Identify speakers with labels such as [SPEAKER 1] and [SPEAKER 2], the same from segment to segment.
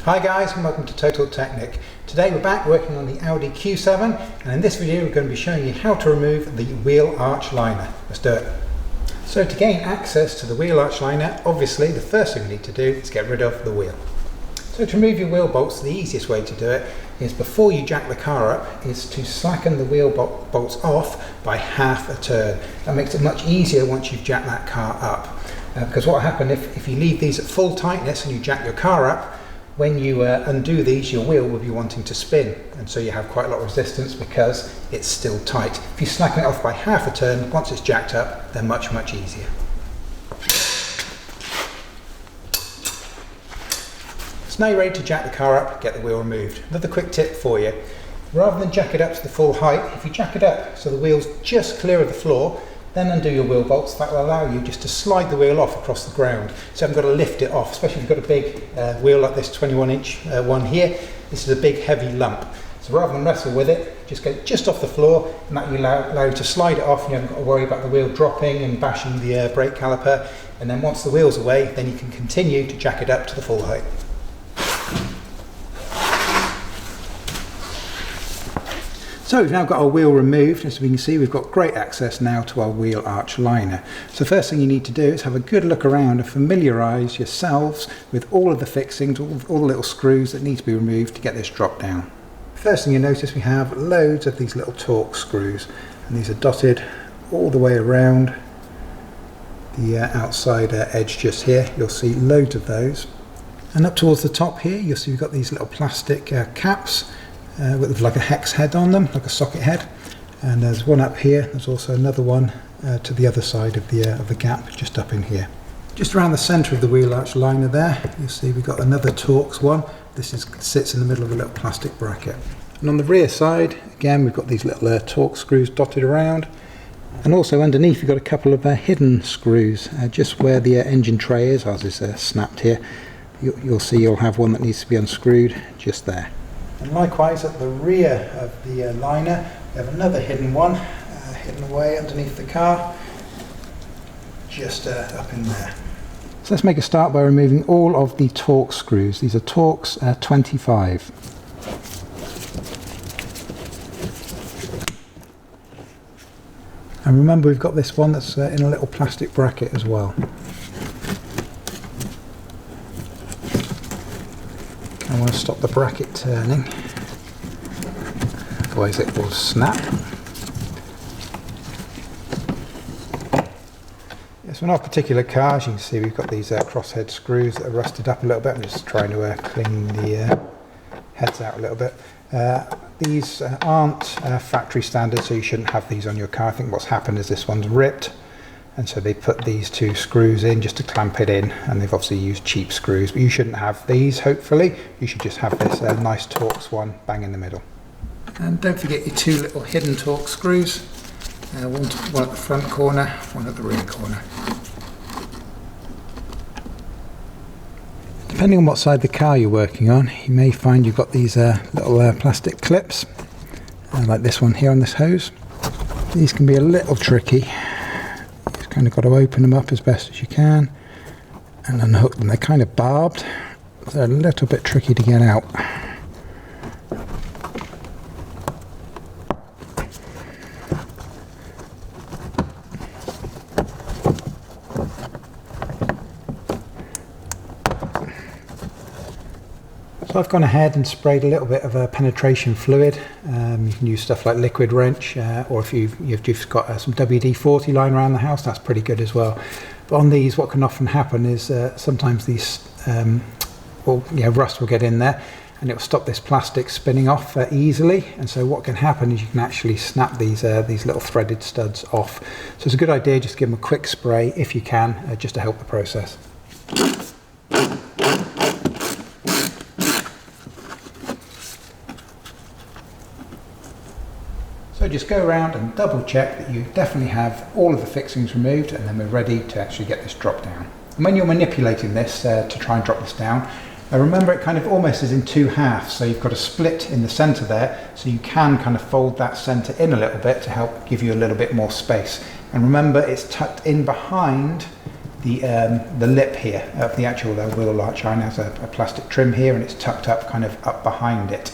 [SPEAKER 1] Hi guys, and welcome to Total Technik. Today we're back working on the Audi Q7, and in this video we're going to be showing you how to remove the wheel arch liner. Let's do it. So to gain access to the wheel arch liner, obviously the first thing we need to do is get rid of the wheel. So to remove your wheel bolts, the easiest way to do it is, before you jack the car up, is to slacken the wheel bolts off by half a turn. That makes it much easier once you've jacked that car up. Because what will happen if you leave these at full tightness and you jack your car up, when you undo these, your wheel will be wanting to spin, and so you have quite a lot of resistance because it's still tight. If you slacken it off by half a turn, once it's jacked up, they're much easier. So now you're ready to jack the car up, get the wheel removed. Another quick tip for you: rather than jack it up to the full height, if you jack it up so the wheel's just clear of the floor, then undo your wheel bolts. That will allow you just to slide the wheel off across the ground, so you haven't got to lift it off, especially if you've got a big wheel like this 21-inch one here. This is a big heavy lump, so rather than wrestle with it, just get just off the floor, and that will allow you to slide it off, and you haven't got to worry about the wheel dropping and bashing the brake caliper. And then once the wheel's away, then you can continue to jack it up to the full height. So we've now got our wheel removed. As we can see, we've got great access now to our wheel arch liner. So the first thing you need to do is have a good look around and familiarise yourselves with all of the fixings, all the little screws that need to be removed to get this drop down. First thing you notice, we have loads of these little Torx screws, and these are dotted all the way around the outside edge just here. You'll see loads of those. And up towards the top here, you'll see we've got these little plastic caps with like a hex head on them, like a socket head. And there's one up here. There's also another one to the other side of the gap, just up in here. Just around the centre of the wheel arch liner there, you'll see we've got another Torx one. This sits in the middle of a little plastic bracket. And on the rear side, again, we've got these little Torx screws dotted around. And also underneath, we've got a couple of hidden screws, just where the engine tray is. Ours is snapped here. You'll see you'll have one that needs to be unscrewed just there. And likewise at the rear of the liner, we have another hidden one, hidden away underneath the car, just up in there. So let's make a start by removing all of the Torx screws. These are Torx 25. And remember, we've got this one that's in a little plastic bracket as well. I want to stop the bracket turning, otherwise it will snap. Yes, on our particular car, as you can see, we've got these crosshead screws that are rusted up a little bit. I'm just trying to clean the heads out a little bit. These aren't factory standard, so you shouldn't have these on your car. I think what's happened is this one's ripped, and so they put these two screws in just to clamp it in, and they've obviously used cheap screws, but you shouldn't have these. Hopefully you should just have this nice Torx one bang in the middle. And don't forget your two little hidden Torx screws, one at the front corner, one at the rear corner. Depending on what side of the car you're working on, you may find you've got these little plastic clips, like this one here on this hose. These can be a little tricky. Kind of got to open them up as best as you can and unhook them. They're kind of barbed, so they're a little bit tricky to get out. So I've gone ahead and sprayed a little bit of a penetration fluid. You can use stuff like liquid wrench, or if you've just got some WD-40 lying around the house, that's pretty good as well. But on these, what can often happen is sometimes these rust will get in there, and it will stop this plastic spinning off easily. And so what can happen is you can actually snap these little threaded studs off. So it's a good idea just to give them a quick spray if you can, just to help the process. So just go around and double check that you definitely have all of the fixings removed, and then we're ready to actually get this drop down. And when you're manipulating this to try and drop this down, remember it kind of almost is in two halves, so you've got a split in the centre there, so you can kind of fold that centre in a little bit to help give you a little bit more space. And remember, it's tucked in behind the lip here of the actual wheel arch liner. Has a plastic trim here, and it's tucked up kind of up behind it.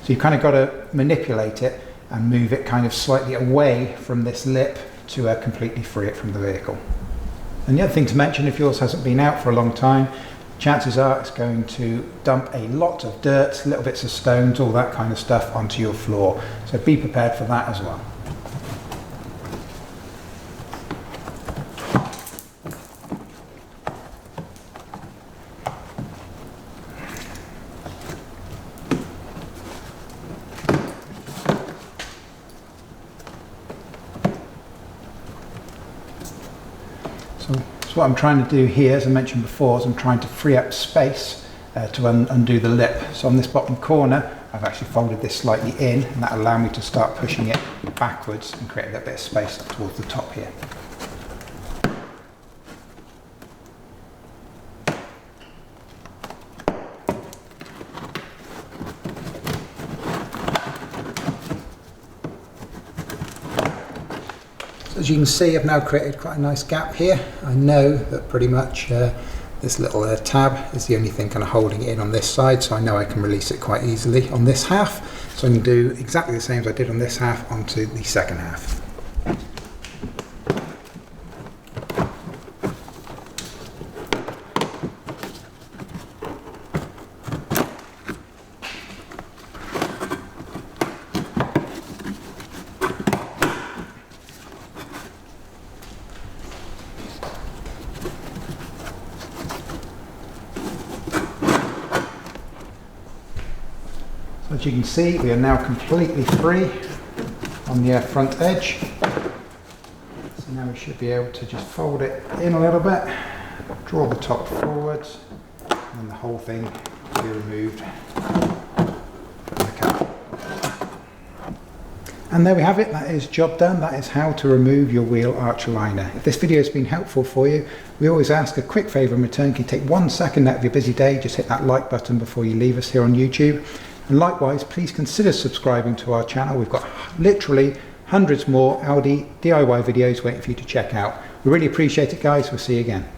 [SPEAKER 1] So you've kind of got to manipulate it and move it kind of slightly away from this lip to completely free it from the vehicle. And the other thing to mention, if yours hasn't been out for a long time, chances are it's going to dump a lot of dirt, little bits of stones, all that kind of stuff onto your floor. So be prepared for that as well. So what I'm trying to do here, as I mentioned before, is I'm trying to free up space to undo the lip. So on this bottom corner, I've actually folded this slightly in, and that'll allow me to start pushing it backwards and create a little bit of space up towards the top here. As you can see, I've now created quite a nice gap here. I know that pretty much this little tab is the only thing kind of holding it in on this side, so I know I can release it quite easily on this half. So I'm going to do exactly the same as I did on this half onto the second half. As you can see, we are now completely free on the front edge. So now we should be able to just fold it in a little bit, draw the top forwards, and the whole thing will be removed from the car. And there we have it, that is job done. That is how to remove your wheel arch liner. If this video has been helpful for you, we always ask a quick favour in return. Can you take 1 second out of your busy day, just hit that like button before you leave us here on YouTube. And likewise, please consider subscribing to our channel. We've got literally hundreds more Audi DIY videos waiting for you to check out. We really appreciate it, guys. We'll see you again.